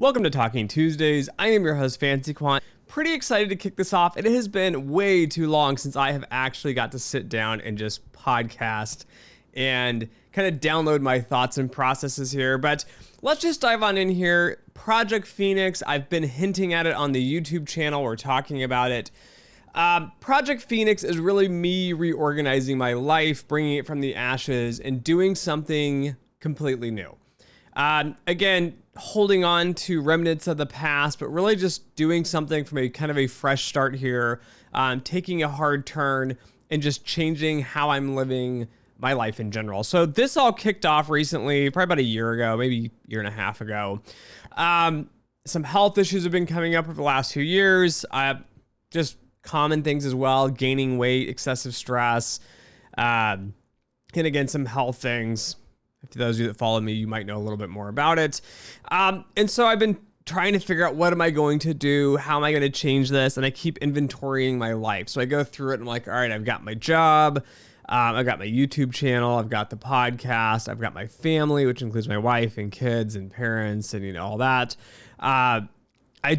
Welcome to Talking Tuesdays. I am your host, Fancy Quant. Pretty excited to kick this off. It has been way too long since I have actually got to sit down and just podcast and kind of download my thoughts and processes here. But let's just dive on in here. Project Phoenix, I've been hinting at it on the YouTube channel. We're talking about it. Project Phoenix is really me reorganizing my life, bringing it from the ashes and doing something completely new. Again, holding on to remnants of the past, but really just doing something from a kind of a fresh start here, taking a hard turn and just changing how I'm living my life in general. So this all kicked off recently, probably about a year ago, maybe a year and a half ago. Some health issues have been coming up over the last few years. Just common things as well, gaining weight, excessive stress, and again, some health things. To those of you that follow me, you might know a little bit more about it. And so I've been trying to figure out what am I going to do? How am I going to change this? And I keep inventorying my life. So I go through it and I'm like, all right, I've got my job. I've got my YouTube channel. I've got the podcast. I've got my family, which includes my wife and kids and parents and, all that. I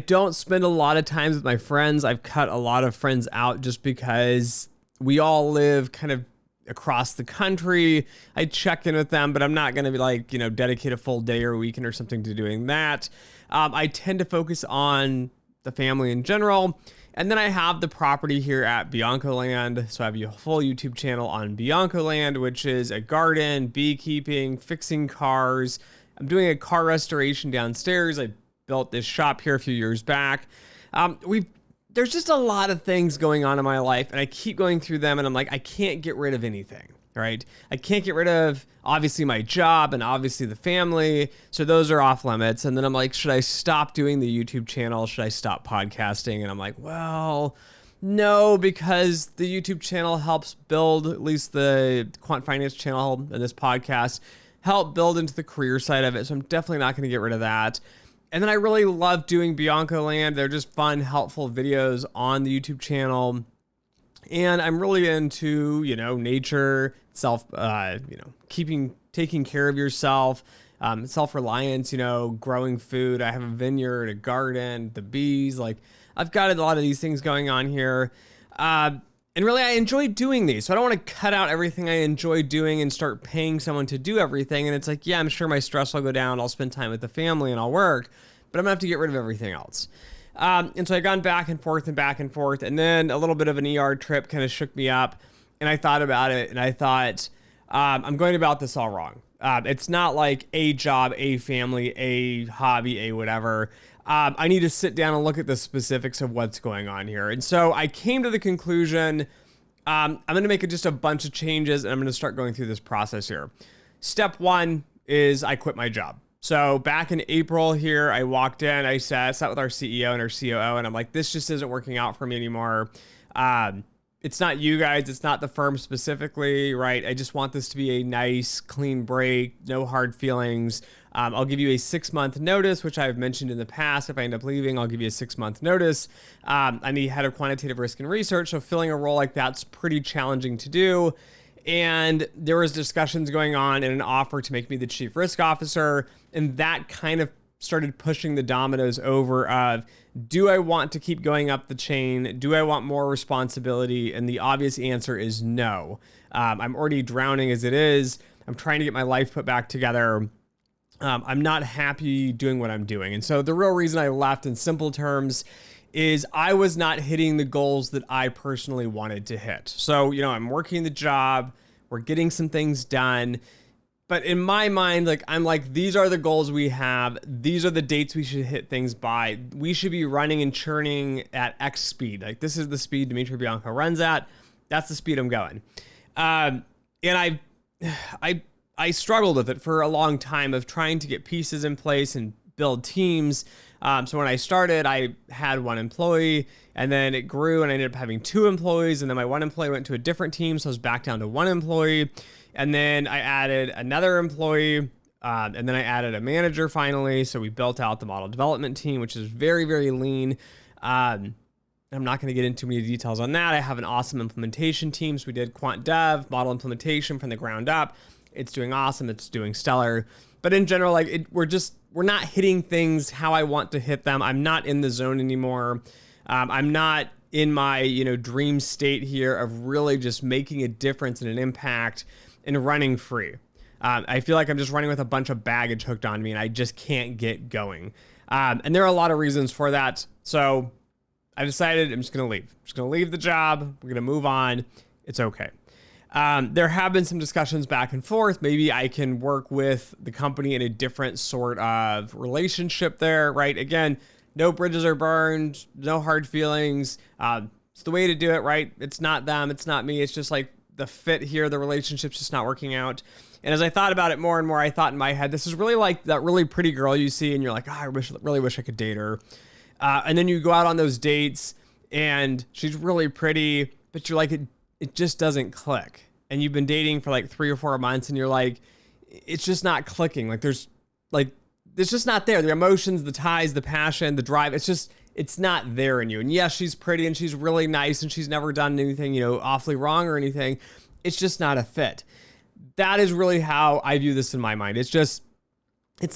don't spend a lot of time with my friends. I've cut a lot of friends out just because we all live kind of across the country. I check in with them, but I'm not going to be like, dedicate a full day or weekend or something to doing that. I tend to focus on the family in general. And then I have the property here at Bianco Land. So I have a full YouTube channel on Bianco Land, which is a garden, beekeeping, fixing cars. I'm doing a car restoration downstairs. I built this shop here a few years back. There's just a lot of things going on in my life, and I keep going through them, and I'm like, I can't get rid of anything, right? I can't get rid of, obviously, my job and obviously the family, so those are off limits. And then I'm like, should I stop doing the YouTube channel? Should I stop podcasting? And I'm like, well, no, because the YouTube channel helps build, at least the Quant Finance channel and this podcast, help build into the career side of it, so I'm definitely not going to get rid of that. And then I really love doing Bianco Land. They're just fun, helpful videos on the YouTube channel. And I'm really into, nature, taking care of yourself, self-reliance, growing food. I have a vineyard, a garden, the bees. I've got a lot of these things going on here. And really, I enjoy doing these. So I don't want to cut out everything I enjoy doing and start paying someone to do everything. And it's like, yeah, I'm sure my stress will go down. I'll spend time with the family and I'll work, but I'm going to have to get rid of everything else. And so I've gone back and forth. And then a little bit of an ER trip kind of shook me up. And I thought about it and I thought, I'm going about this all wrong. It's not like a job, a family, a hobby, a whatever. I need to sit down and look at the specifics of what's going on here. And so I came to the conclusion, I'm going to make just a bunch of changes and I'm going to start going through this process here. Step one is I quit my job. So back in April here, I walked in, I sat with our CEO and our COO, and I'm like, this just isn't working out for me anymore. It's not you guys, it's not the firm specifically, right? I just want this to be a nice, clean break, no hard feelings. I'll give you a 6-month notice, which I've mentioned in the past. If I end up leaving, I'll give you a 6-month notice. I'm the head of quantitative risk and research, so filling a role like that's pretty challenging to do. And there was discussions going on and an offer to make me the chief risk officer, and that kind of started pushing the dominoes over of, do I want to keep going up the chain? Do I want more responsibility? And the obvious answer is no. I'm already drowning as it is. I'm trying to get my life put back together. I'm not happy doing what I'm doing. And so the real reason I left, in simple terms, is I was not hitting the goals that I personally wanted to hit. So, I'm working the job, we're getting some things done, but in my mind, I'm like, these are the goals we have. These are the dates we should hit things by. We should be running and churning at X speed. This is the speed Dimitri Bianco runs at. That's the speed I'm going. And I struggled with it for a long time of trying to get pieces in place and build teams. So when I started, I had 1 employee, and then it grew and I ended up having 2 employees. And then my 1 employee went to a different team. So I was back down to 1 employee. And then I added another employee, and then I added a manager finally. So we built out the model development team, which is very, very lean. I'm not going to get into too many details on that. I have an awesome implementation team. So we did quant dev, model implementation from the ground up. It's doing awesome. It's doing stellar. But in general, like we're not hitting things how I want to hit them. I'm not in the zone anymore. I'm not in my, dream state here of really just making a difference and an impact and running free. I feel like I'm just running with a bunch of baggage hooked on me and I just can't get going. And there are a lot of reasons for that. So I decided I'm just going to leave. I'm just going to leave the job. We're going to move on. It's okay. There have been some discussions back and forth. Maybe I can work with the company in a different sort of relationship there, right? Again, no bridges are burned, no hard feelings. It's the way to do it, right? It's not them, it's not me. It's just like the fit here, the relationship's just not working out. And as I thought about it more and more, I thought in my head, this is really like that really pretty girl you see and you're like, I really wish I could date her. And then you go out on those dates and she's really pretty, but you're like, it just doesn't click. And you've been dating for like 3 or 4 months and you're like, it's just not clicking. Like it's just not there. The emotions, the ties, the passion, the drive, it's not there in you. And yes, she's pretty and she's really nice and she's never done anything, awfully wrong or anything. It's just not a fit. That is really how I view this in my mind. It's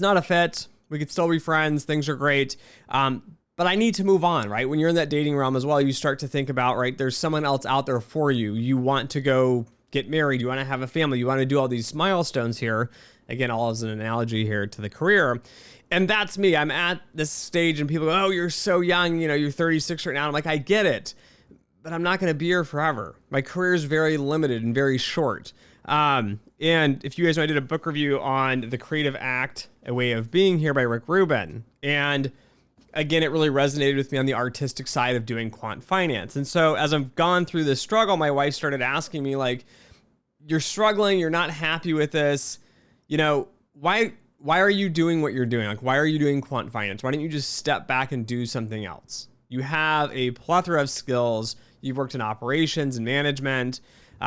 not a fit. We could still be friends. Things are great. But I need to move on, right? When you're in that dating realm as well, you start to think about, right, there's someone else out there for you. You want to go get married. You want to have a family. You want to do all these milestones here. Again, all as an analogy here to the career. And that's me. I'm at this stage and people go, oh, you're so young. You're 36 right now. I'm like, I get it, but I'm not going to be here forever. My career is very limited and very short. And if you guys know, I did a book review on The Creative Act, A Way of Being Here by Rick Rubin. And again, it really resonated with me on the artistic side of doing quant finance. And so as I've gone through this struggle, my wife started asking me like, you're struggling, you're not happy with this, why are you doing what you're doing? Like, why are you doing quant finance? Why don't you just step back and do something else? You have a plethora of skills. You've worked in operations and management.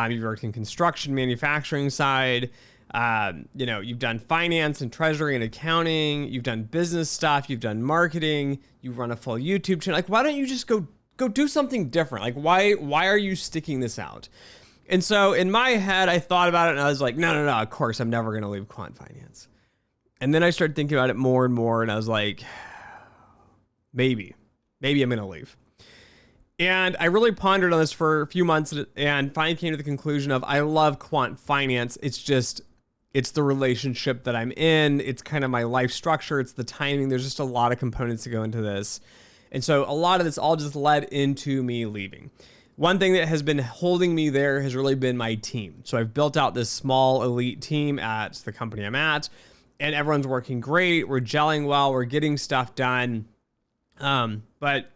You've worked in construction, manufacturing side. You've done finance and treasury and accounting. You've done business stuff. You've done marketing. You run a full YouTube channel. Like, why don't you just go do something different? Like, why are you sticking this out? And so in my head, I thought about it and I was like, no, of course, I'm never going to leave quant finance. And then I started thinking about it more and more. And I was like, maybe I'm going to leave. And I really pondered on this for a few months and finally came to the conclusion of I love quant finance. It's the relationship that I'm in. It's kind of my life structure. It's the timing. There's just a lot of components to go into this. And so a lot of this all just led into me leaving. One thing that has been holding me there has really been my team. So I've built out this small elite team at the company I'm at, and everyone's working great. We're gelling well. We're getting stuff done. But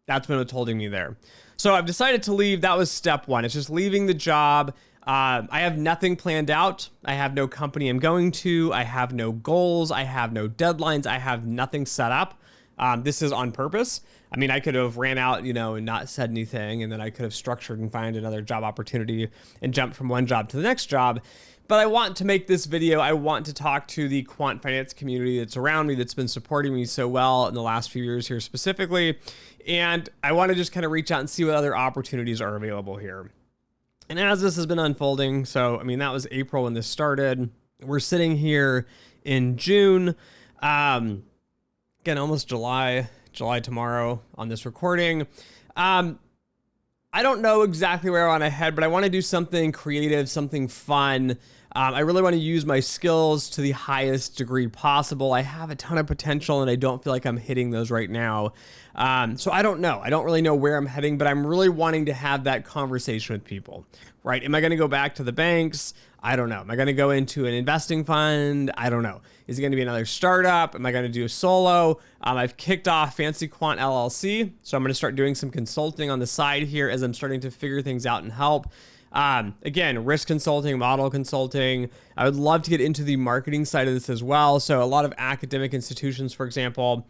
that's been what's holding me there. So I've decided to leave. That was step one. It's just leaving the job. I have nothing planned out. I have no company I'm going to. I have no goals. I have no deadlines. I have nothing set up. This is on purpose. I mean, I could have ran out, and not said anything, and then I could have structured and find another job opportunity and jumped from one job to the next job. But I want to make this video. I want to talk to the quant finance community that's around me, that's been supporting me so well in the last few years here specifically. And I want to just kind of reach out and see what other opportunities are available here. And as this has been unfolding, so, that was April when this started. We're sitting here in June, again, almost July tomorrow on this recording. I don't know exactly where I want to head, but I want to do something creative, something fun. I really want to use my skills to the highest degree possible. I have a ton of potential and I don't feel like I'm hitting those right now. So I don't know. I don't really know where I'm heading, but I'm really wanting to have that conversation with people, right? Am I going to go back to the banks? I don't know. Am I going to go into an investing fund? I don't know. Is it going to be another startup? Am I going to do a solo? I've kicked off Fancy Quant LLC. So I'm going to start doing some consulting on the side here as I'm starting to figure things out and help. Again, risk consulting, model consulting. I would love to get into the marketing side of this as well. So a lot of academic institutions, for example,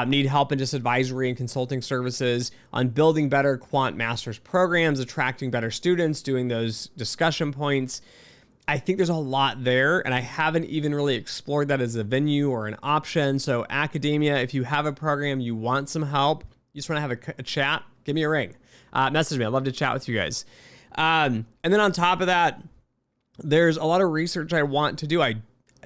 need help in just advisory and consulting services on building better quant master's programs, attracting better students, doing those discussion points. I think there's a lot there, and I haven't even really explored that as a venue or an option. So academia, if you have a program, you want some help, you just want to have a chat, give me a ring. Message me. I'd love to chat with you guys. And then on top of that, there's a lot of research I want to do. I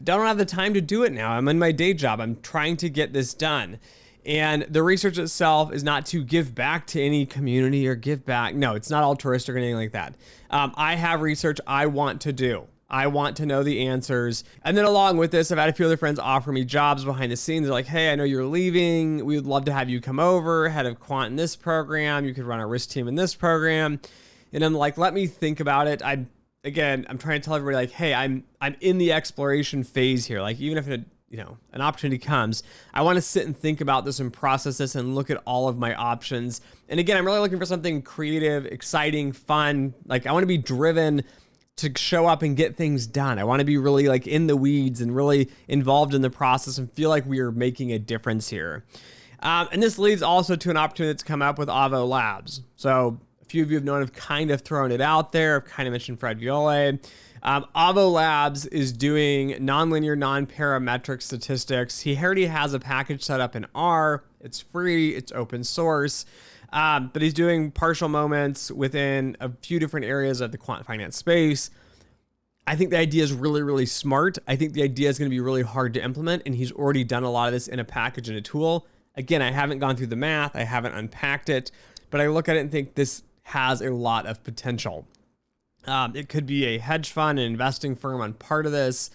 don't have the time to do it now. I'm in my day job. I'm trying to get this done. And the research itself is not to give back to any community or give back. No, it's not altruistic or anything like that. I have research I want to do. I want to know the answers. And then along with this, I've had a few other friends offer me jobs behind the scenes. They're like, hey, I know you're leaving. We would love to have you come over, head of quant in this program. You could run a risk team in this program. And I'm like, let me think about it. I'm trying to tell everybody like, hey, I'm in the exploration phase here. Like even if an opportunity comes, I want to sit and think about this and process this and look at all of my options. And again, I'm really looking for something creative, exciting, fun. Like I want to be driven to show up and get things done. I want to be really like in the weeds and really involved in the process and feel like we are making a difference here. And this leads also to an opportunity that's come up with Avo Labs. So a few of you have known, I've kind of thrown it out there. I've kind of mentioned Fred Viole. Avo Labs is doing nonlinear, non-parametric statistics. He already has a package set up in R. It's free. It's open source. But he's doing partial moments within a few different areas of the quant finance space. I think the idea is really, really smart. I think the idea is going to be really hard to implement, and he's already done a lot of this in a package and a tool. Again, I haven't gone through the math. I haven't unpacked it, but I look at it and think this has a lot of potential. It could be a hedge fund, an investing firm on part of this.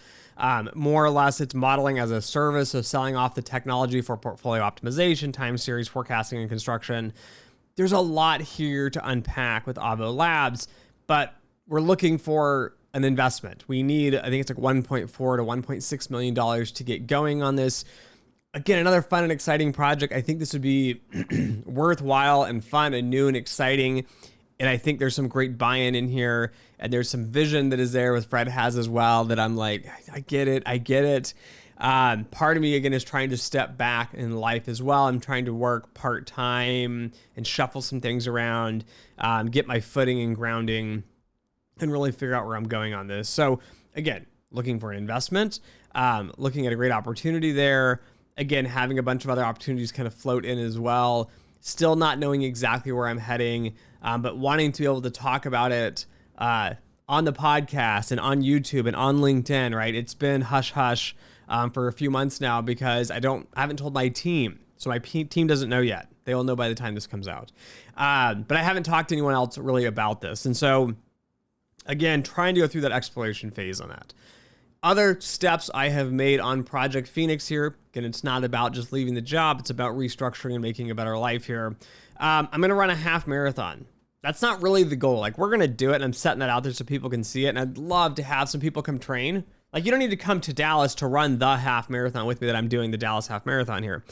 More or less, it's modeling as a service, so selling off the technology for portfolio optimization, time series forecasting, and construction. There's a lot here to unpack with Avo Labs, but we're looking for an investment. We need, I think it's like $1.4 to $1.6 million to get going on this. Again, another fun and exciting project. I think this would be worthwhile and fun and new and exciting. And I think there's some great buy-in in here. And there's some vision that is there with Fred has as well that I'm like, I get it. Part of me, again, is trying to step back in life as well. I'm trying to work part-time and shuffle some things around, get my footing and grounding, and really figure out where I'm going on this. So again, looking for an investment, looking at a great opportunity there. Again, having a bunch of other opportunities kind of float in as well. Still not knowing exactly where I'm heading, but wanting to be able to talk about it on the podcast and on YouTube and on LinkedIn, right? It's been hush hush for a few months now because I haven't told my team. So my team doesn't know yet. They will know by the time this comes out. But I haven't talked to anyone else really about this. And so again, trying to go through that exploration phase on that. Other steps I have made on Project Phoenix here. Again, it's not about just leaving the job. It's about restructuring and making a better life here. I'm going to run a half marathon. That's not really the goal. Like, we're going to do it, and I'm setting that out there so people can see it. And I'd love to have some people come train. Like, you don't need to come to Dallas to run the half marathon with me that I'm doing the Dallas half marathon here.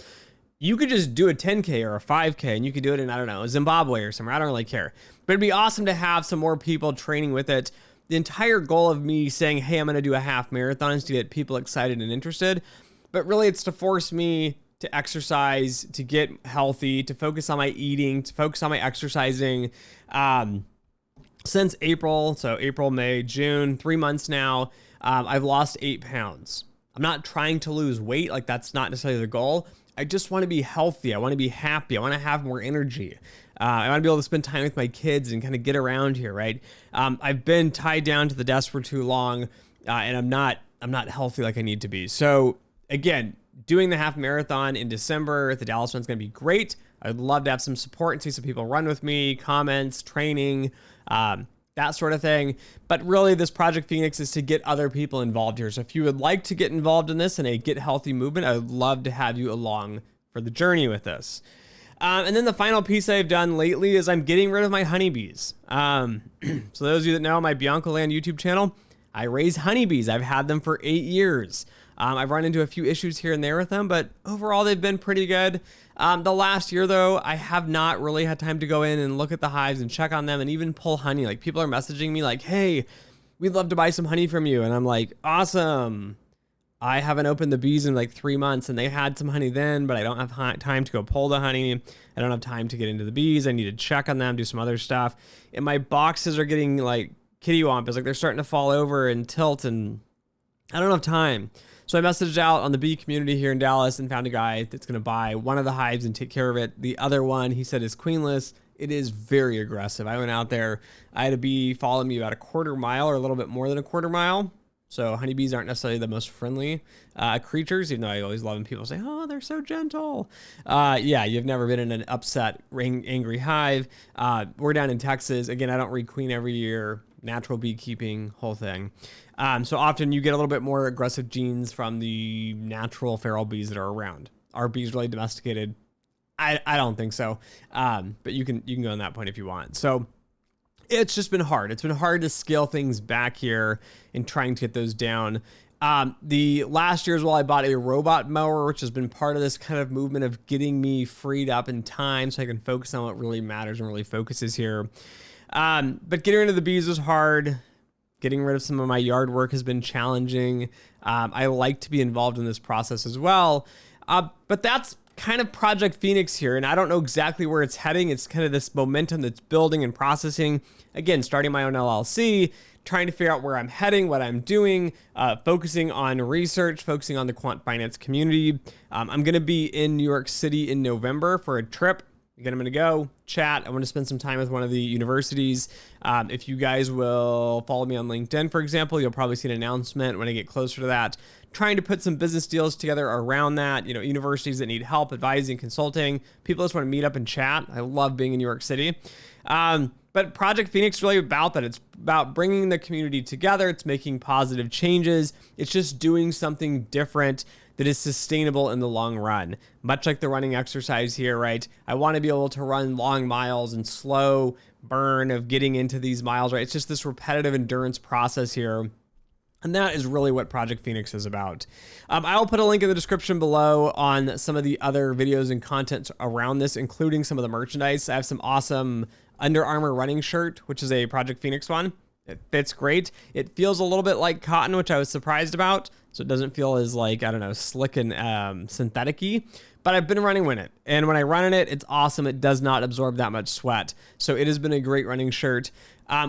You could just do a 10K or a 5K, and you could do it in, I don't know, Zimbabwe or somewhere. I don't really care. But it'd be awesome to have some more people training with it. The entire goal of me saying, hey, I'm going to do a half marathon is to get people excited and interested. But really, it's to force me to exercise, to get healthy, to focus on my eating, to focus on my exercising. Since April, so April, May, June, 3 months now, I've lost 8 pounds. I'm not trying to lose weight. Like, that's not necessarily the goal. I just want to be healthy. I want to be happy. I want to have more energy. I want to be able to spend time with my kids and kind of get around here, right? I've been tied down to the desk for too long, and I'm not healthy like I need to be. So again, doing the half marathon in December at the Dallas one's going to be great. I'd love to have some support and see some people run with me, comments, training, that sort of thing. But really, this Project Phoenix is to get other people involved here. So if you would like to get involved in this in a Get Healthy movement, I would love to have you along for the journey with this. And then the final piece I've done lately is I'm getting rid of my honeybees. So those of you that know my Bianco Land YouTube channel, I raise honeybees. I've had them for 8 years. I've run into a few issues here and there with them, but overall they've been pretty good. The last year though, I have not really had time to go in and look at the hives and check on them and even pull honey. Like, people are messaging me like, hey, we'd love to buy some honey from you. And I'm like, awesome. I haven't opened the bees in like 3 months, and they had some honey then, but I don't have time to go pull the honey. I don't have time to get into the bees. I need to check on them, do some other stuff. And my boxes are getting like kittywampus. Like, they're starting to fall over and tilt, and I don't have time. So I messaged out on the bee community here in Dallas and found a guy that's going to buy one of the hives and take care of it. The other one, he said, is queenless. It is very aggressive. I went out there, I had a bee follow me about a quarter mile or a little bit more than a quarter mile. So honeybees aren't necessarily the most friendly creatures, even though I always love when people say, oh, they're so gentle. Yeah, you've never been in an upset, angry hive. We're down in Texas. Again, I don't requeen every year, natural beekeeping, whole thing. So often you get a little bit more aggressive genes from the natural feral bees that are around. Are bees really domesticated? I don't think so. But you can go on that point if you want. So it's just been hard. It's been hard to scale things back here and trying to get those down. The last year as well, I bought a robot mower, which has been part of this kind of movement of getting me freed up in time so I can focus on what really matters and really focuses here. But getting rid of the bees was hard. Getting rid of some of my yard work has been challenging. I like to be involved in this process as well. But that's kind of Project Phoenix here, and I don't know exactly where it's heading. It's kind of this momentum that's building and processing. Again, starting my own LLC, trying to figure out where I'm heading, what I'm doing, focusing on research, focusing on the quant finance community. I'm going to be in New York City in November for a trip. Again, I'm going to go chat. I want to spend some time with one of the universities. If you guys will follow me on LinkedIn, for example, you'll probably see an announcement when I get closer to that. Trying to put some business deals together around that, universities that need help, advising, consulting. People just want to meet up and chat. I love being in New York City. But Project Phoenix is really about that. It's about bringing the community together. It's making positive changes. It's just doing something different that is sustainable in the long run. Much like the running exercise here, right? I want to be able to run long miles and slow burn of getting into these miles, right? It's just this repetitive endurance process here. And that is really what Project Phoenix is about. I'll put a link in the description below on some of the other videos and content around this, including some of the merchandise. I have some awesome Under Armour running shirt, which is a Project Phoenix one. It fits great. It feels a little bit like cotton, which I was surprised about. So it doesn't feel as like, I don't know, slick and synthetic-y. But I've been running with it. And when I run in it, it's awesome. It does not absorb that much sweat. So it has been a great running shirt.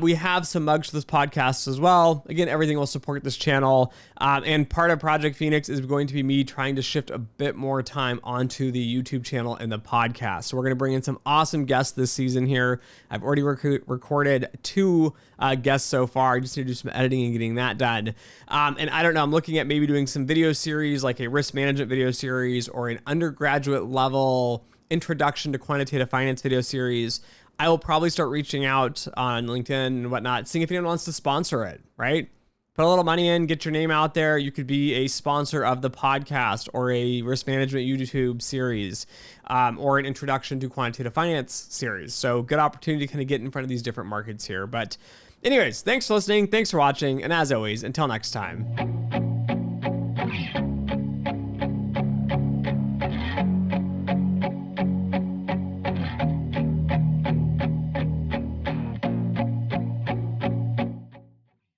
We have some mugs for this podcast as well. Again, everything will support this channel. And part of Project Phoenix is going to be me trying to shift a bit more time onto the YouTube channel and the podcast. So we're going to bring in some awesome guests this season here. I've already recorded 2 guests so far. I just need to do some editing and getting that done. And I don't know, I'm looking at maybe doing some video series, like a risk management video series or an undergraduate level introduction to quantitative finance video series. I will probably start reaching out on LinkedIn and whatnot, seeing if anyone wants to sponsor it, right? Put a little money in, get your name out there. You could be a sponsor of the podcast or a risk management YouTube series or an introduction to quantitative finance series. So good opportunity to kind of get in front of these different markets here. But anyways, thanks for listening. Thanks for watching. And as always, until next time.